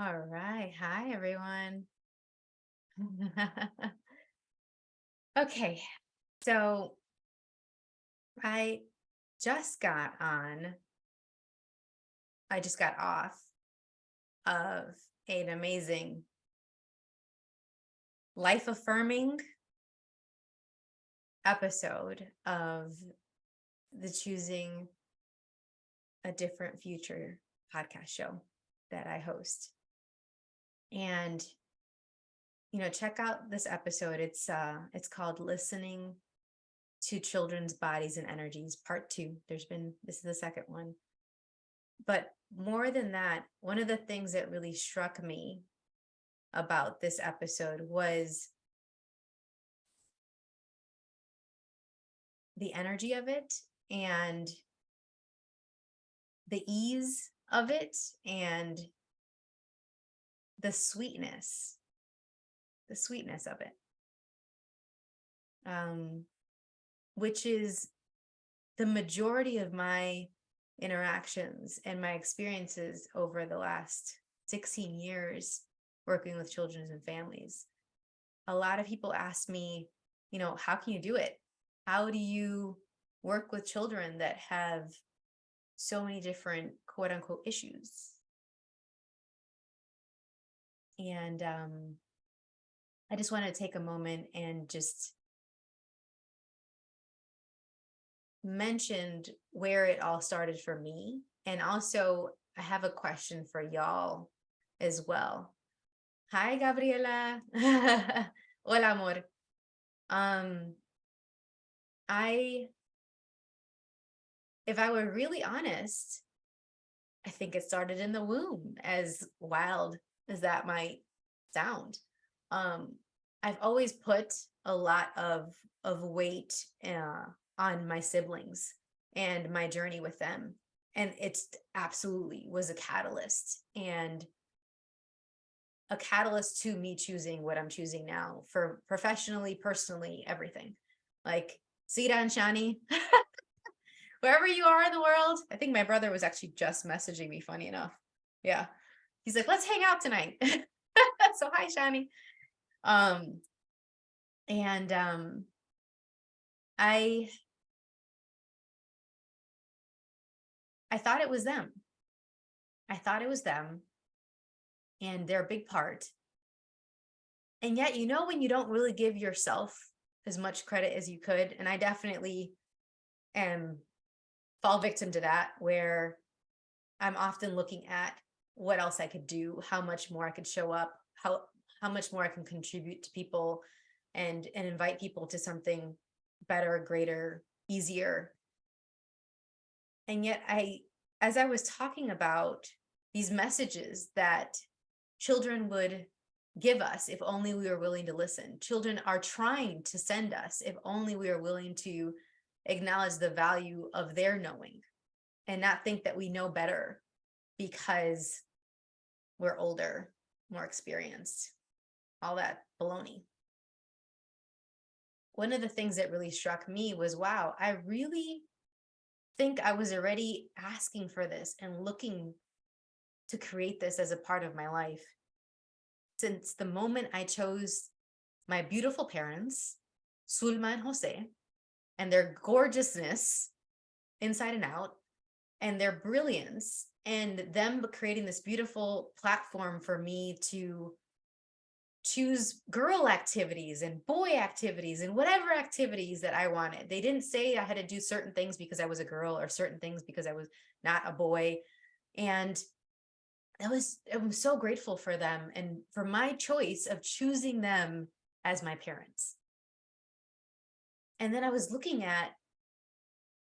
All right. Hi, everyone. Okay. So I just got on, I just got off of an amazing life affirming episode of the Choosing a Different Future podcast show that I host. And check out this episode. It's called Listening to Children's Bodies and Energies, part 2. This is the second one. But more than that, one of the things that really struck me about this episode was the energy of it and the ease of it and the sweetness of it, which is the majority of my interactions and my experiences over the last 16 years working with children and families. A lot of people ask me, how can you do it? How do you work with children that have so many different quote unquote issues? And I just want to take a moment and just mention where it all started for me. And also, I have a question for y'all as well. Hi, Gabriela. Hola, amor. If I were really honest, I think it started in the womb, as wild as that might sound. I've always put a lot of weight on my siblings and my journey with them. And it's absolutely was a catalyst to me choosing what I'm choosing now for professionally, personally, everything. Like Sita and Shani, wherever you are in the world. I think my brother was actually just messaging me, funny enough. Yeah. He's like, let's hang out tonight. So hi, Shani. I thought it was them. And they're a big part. And yet, when you don't really give yourself as much credit as you could, and I definitely fall victim to that, where I'm often looking at what else I could do, how much more I could show up, how much more I can contribute to people and invite people to something better, greater, easier. And yet as I was talking about these messages that children would give us if only we were willing to listen. Children are trying to send us if only we are willing to acknowledge the value of their knowing and not think that we know better because we're older, more experienced, all that baloney. One of the things that really struck me was, wow, I really think I was already asking for this and looking to create this as a part of my life since the moment I chose my beautiful parents, Sulma and Jose, and their gorgeousness inside and out, and their brilliance, and them creating this beautiful platform for me to choose girl activities and boy activities and whatever activities that I wanted. They didn't say I had to do certain things because I was a girl or certain things because I was not a boy. And I'm so grateful for them and for my choice of choosing them as my parents. And then I was looking at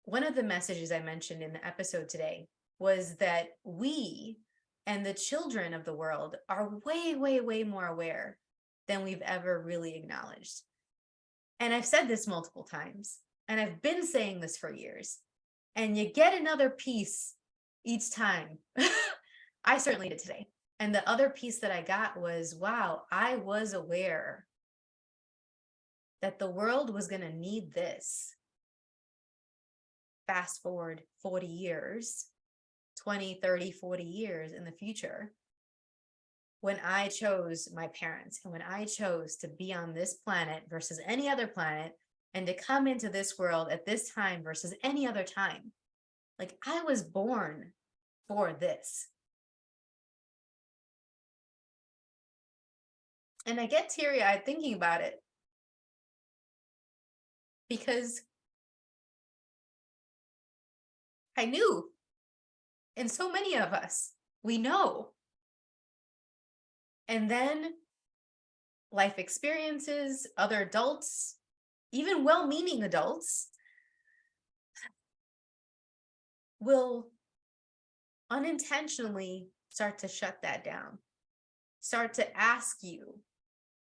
one of the messages I mentioned in the episode today was that we and the children of the world are way, way, way more aware than we've ever really acknowledged. And I've said this multiple times, and I've been saying this for years, and you get another piece each time. I certainly did today. And the other piece that I got was, wow, I was aware that the world was going to need this. Fast forward 40 years, 20, 30, 40 years in the future. when I chose my parents and when I chose to be on this planet versus any other planet, and to come into this world at this time versus any other time. Like, I was born for this. And I get teary-eyed thinking about it, because I knew, and so many of us, we know. And then life experiences, other adults, even well-meaning adults, will unintentionally start to shut that down, start to ask you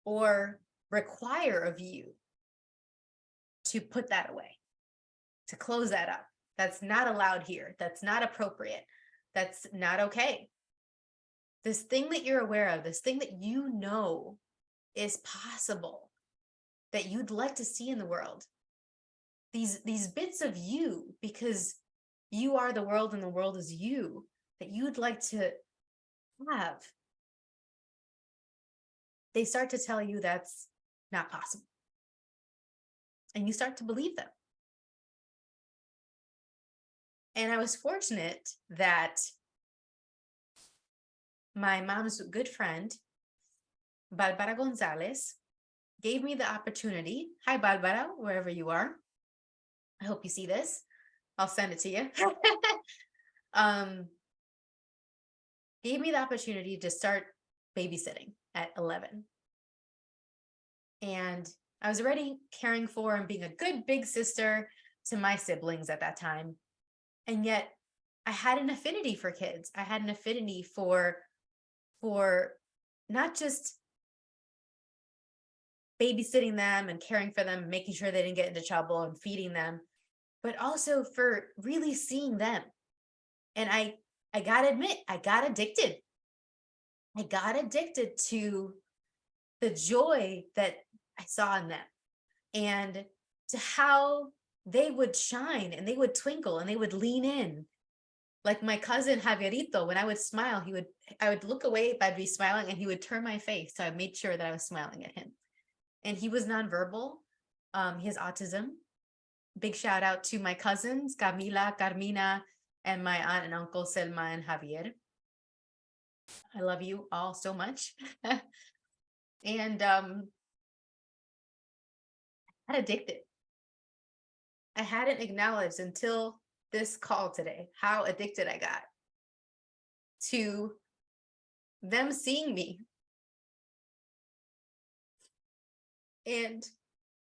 or require of you to put that away, to close that up. That's not allowed here. That's not appropriate. That's not okay. This thing that you're aware of, this thing that you know is possible, that you'd like to see in the world, these bits of you, because you are the world and the world is you, that you'd like to have, they start to tell you that's not possible. And you start to believe them. And I was fortunate that my mom's good friend, Barbara Gonzalez, gave me the opportunity. Hi, Barbara, wherever you are. I hope you see this. I'll send it to you. Gave me the opportunity to start babysitting at 11. And I was already caring for and being a good big sister to my siblings at that time. And yet I had an affinity for kids. I had an affinity for not just babysitting them and caring for them, making sure they didn't get into trouble and feeding them, but also for really seeing them. And I gotta admit, I got addicted. I got addicted to the joy that I saw in them, and to how they would shine and they would twinkle and they would lean in. Like my cousin Javierito, when I would smile, I would look away, I'd be smiling, and he would turn my face. So I made sure that I was smiling at him. And he was nonverbal. He has autism. Big shout out to my cousins, Camila, Carmina, and my aunt and uncle, Selma and Javier. I love you all so much. And I got addicted. I hadn't acknowledged until this call today how addicted I got to them seeing me, and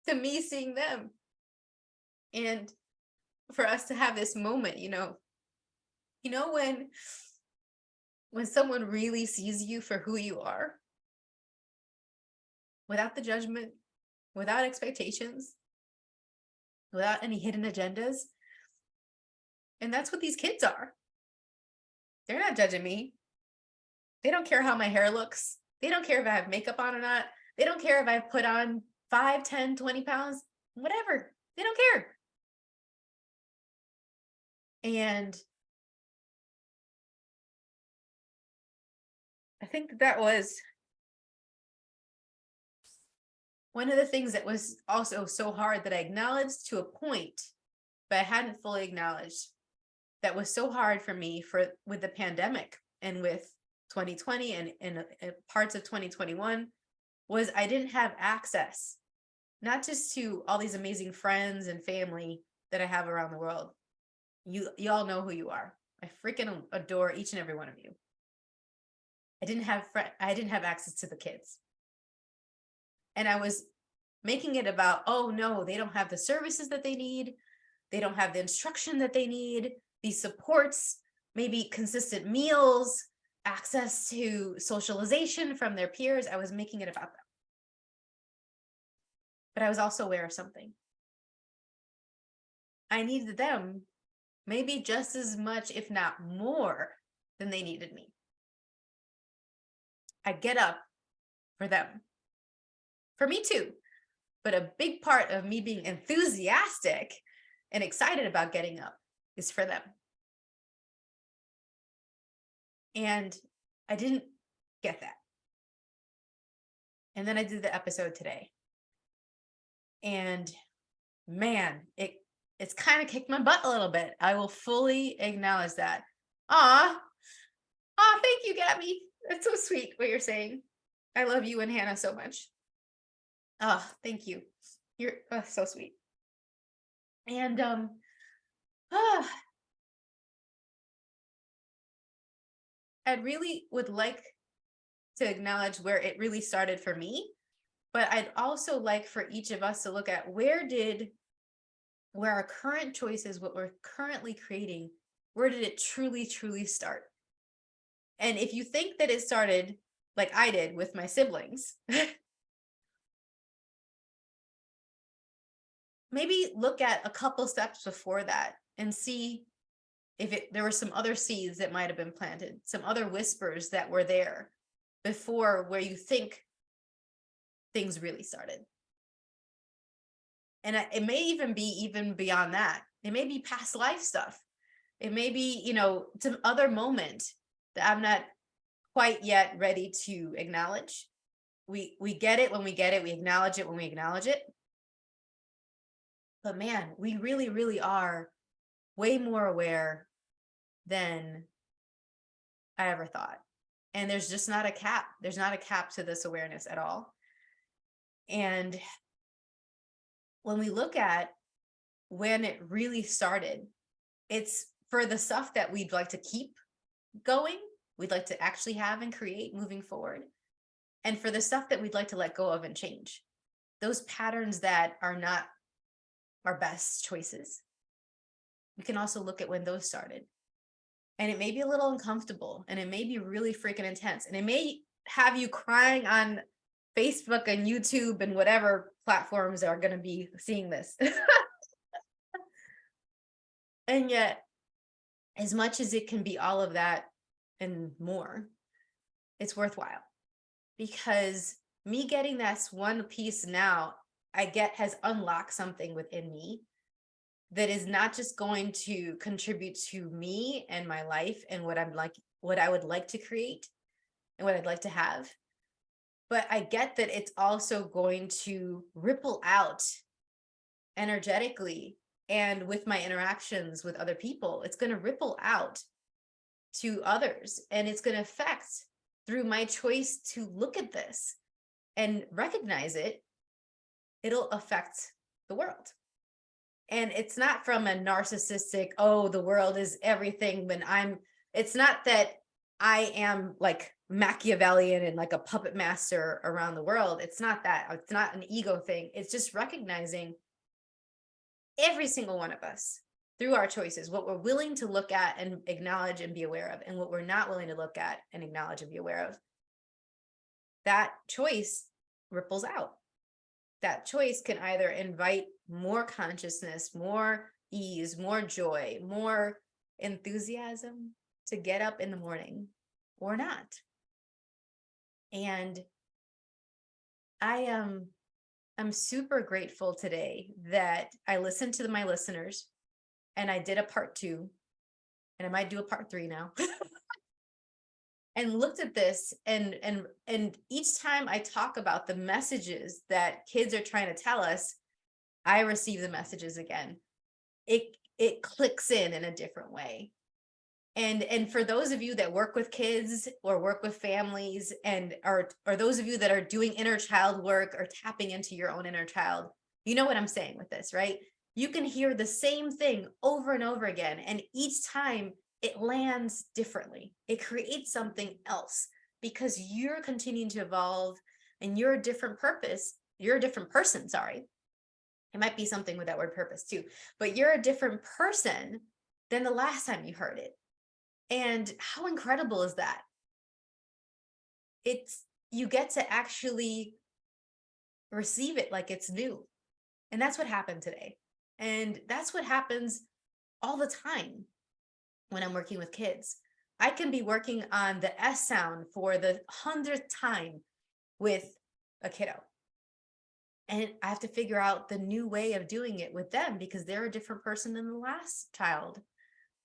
to me seeing them, and for us to have this moment, when someone really sees you for who you are, without the judgment, without expectations, without any hidden agendas. And that's what these kids are. They're not judging me. They don't care how my hair looks. They don't care if I have makeup on or not. They don't care if I put on 5, 10, 20 pounds, whatever. They don't care. And I think that was one of the things that was also so hard, that I acknowledged to a point, but I hadn't fully acknowledged, that was so hard for me with the pandemic and with 2020 and parts of 2021, was I didn't have access, not just to all these amazing friends and family that I have around the world. You all know who you are. I freaking adore each and every one of you. I didn't have access to the kids. And I was making it about, oh no, they don't have the services that they need. They don't have the instruction that they need, these supports, maybe consistent meals, access to socialization from their peers. I was making it about them. But I was also aware of something. I needed them maybe just as much, if not more, than they needed me. I get up for them. For me too. But a big part of me being enthusiastic and excited about getting up is for them. And I didn't get that. And then I did the episode today. And man, it's kind of kicked my butt a little bit. I will fully acknowledge that. Thank you, Gabby. That's so sweet what you're saying. I love you and Hannah so much. Thank you. You're so sweet. And I really would like to acknowledge where it really started for me, but I'd also like for each of us to look at where our current choices, what we're currently creating, where did it truly, truly start? And if you think that it started like I did with my siblings, maybe look at a couple steps before that and see if there were some other seeds that might have been planted, some other whispers that were there before where you think things really started. And it may even be beyond that. It may be past life stuff. It may be, some other moment that I'm not quite yet ready to acknowledge. We get it when we get it. We acknowledge it when we acknowledge it. But man, we really, really are way more aware than I ever thought. And there's just not a cap. There's not a cap to this awareness at all. And when we look at when it really started, it's for the stuff that we'd like to keep going, we'd like to actually have and create moving forward. And for the stuff that we'd like to let go of and change, those patterns that are not our best choices. We can also look at when those started. And it may be a little uncomfortable, and it may be really freaking intense, and it may have you crying on Facebook and YouTube and whatever platforms are going to be seeing this. And yet, as much as it can be all of that and more, it's worthwhile, because me getting this one piece now has unlocked something within me that is not just going to contribute to me and my life and what I would like to create and what I'd like to have, but I get that it's also going to ripple out energetically, and with my interactions with other people, it's going to ripple out to others, and it's going to affect through my choice to look at this and recognize it. It'll affect the world. And it's not from a narcissistic, the world is everything, it's not that I am like Machiavellian and like a puppet master around the world. It's not that. It's not an ego thing. It's just recognizing every single one of us through our choices, what we're willing to look at and acknowledge and be aware of, and what we're not willing to look at and acknowledge and be aware of. That choice ripples out. That choice can either invite more consciousness, more ease, more joy, more enthusiasm to get up in the morning, or not. And I'm super grateful today that I listened to my listeners, and I did a part 2, and I might do a part 3 now. And looked at this, and each time I talk about the messages that kids are trying to tell us, I receive the messages again. It clicks in a different way. And for those of you that work with kids or work with families, and or those of you that are doing inner child work or tapping into your own inner child, you know what I'm saying with this, right? You can hear the same thing over and over again, and each time it lands differently. It creates something else because you're continuing to evolve, and you're a different purpose. You're a different person, sorry. It might be something with that word purpose too, but you're a different person than the last time you heard it. And how incredible is that? You get to actually receive it like it's new. And that's what happened today. And that's what happens all the time when I'm working with kids. I can be working on the S sound for the 100th time with a kiddo. And I have to figure out the new way of doing it with them, because they're a different person than the last child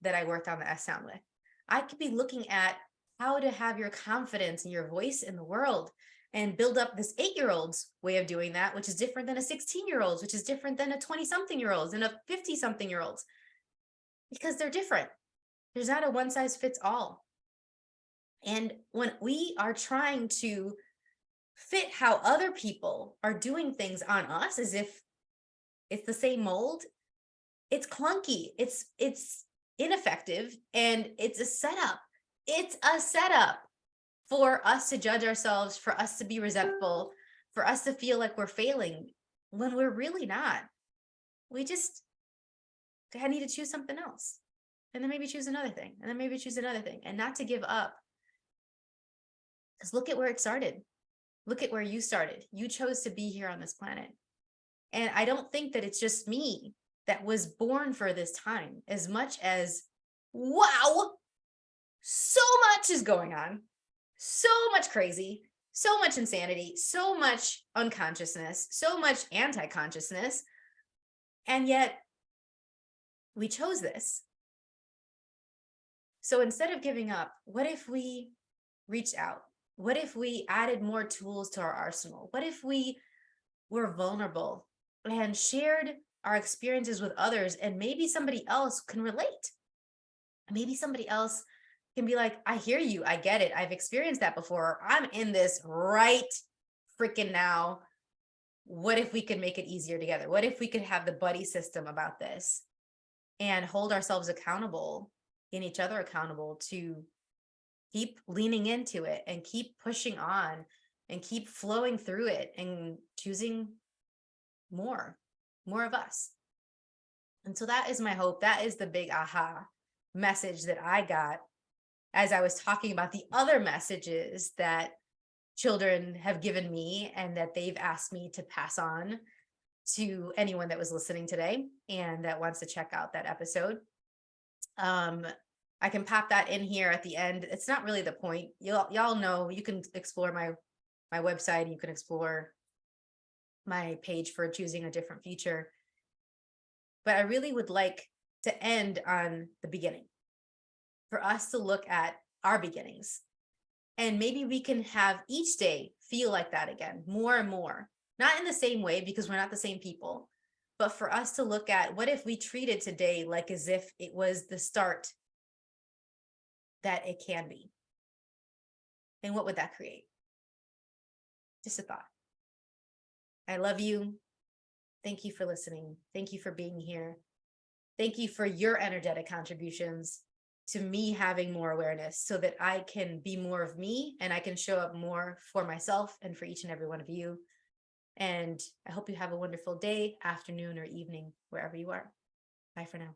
that I worked on the S sound with. I could be looking at how to have your confidence and your voice in the world and build up this 8-year-old's way of doing that, which is different than a 16-year-old's, which is different than a 20-something-year-old's and a 50-something-year-old's, because they're different. There's not a one size fits all. And when we are trying to fit how other people are doing things on us as if it's the same mold, it's clunky, it's ineffective, and it's a setup. It's a setup for us to judge ourselves, for us to be resentful, for us to feel like we're failing when we're really not. We just need to choose something else, and then maybe choose another thing, and then maybe choose another thing, and not to give up. Because look at where it started. Look at where you started. You chose to be here on this planet. And I don't think that it's just me that was born for this time, as much as, wow, so much is going on, so much crazy, so much insanity, so much unconsciousness, so much anti-consciousness. And yet we chose this. So instead of giving up, what if we reached out? What if we added more tools to our arsenal? What if we were vulnerable and shared our experiences with others, and maybe somebody else can relate? Maybe somebody else can be like, I hear you, I get it, I've experienced that before, I'm in this right freaking now. What if we could make it easier together? What if we could have the buddy system about this and hold ourselves accountable and each other accountable to keep leaning into it and keep pushing on and keep flowing through it and choosing more of us? And so that is my hope. That is the big aha message that I got as I was talking about the other messages that children have given me and that they've asked me to pass on to anyone that was listening today and that wants to check out that episode. I can pop that in here at the end. It's not really the point. Y'all know, you can explore my website. You can explore my page for choosing a different future. But I really would like to end on the beginning, for us to look at our beginnings. And maybe we can have each day feel like that again, more and more. Not in the same way, because we're not the same people, but for us to look at, what if we treated today like as if it was the start that it can be? And what would that create? Just a thought. I love you. Thank you for listening. Thank you for being here. Thank you for your energetic contributions to me having more awareness, so that I can be more of me and I can show up more for myself and for each and every one of you. And I hope you have a wonderful day, afternoon, or evening, wherever you are. Bye for now.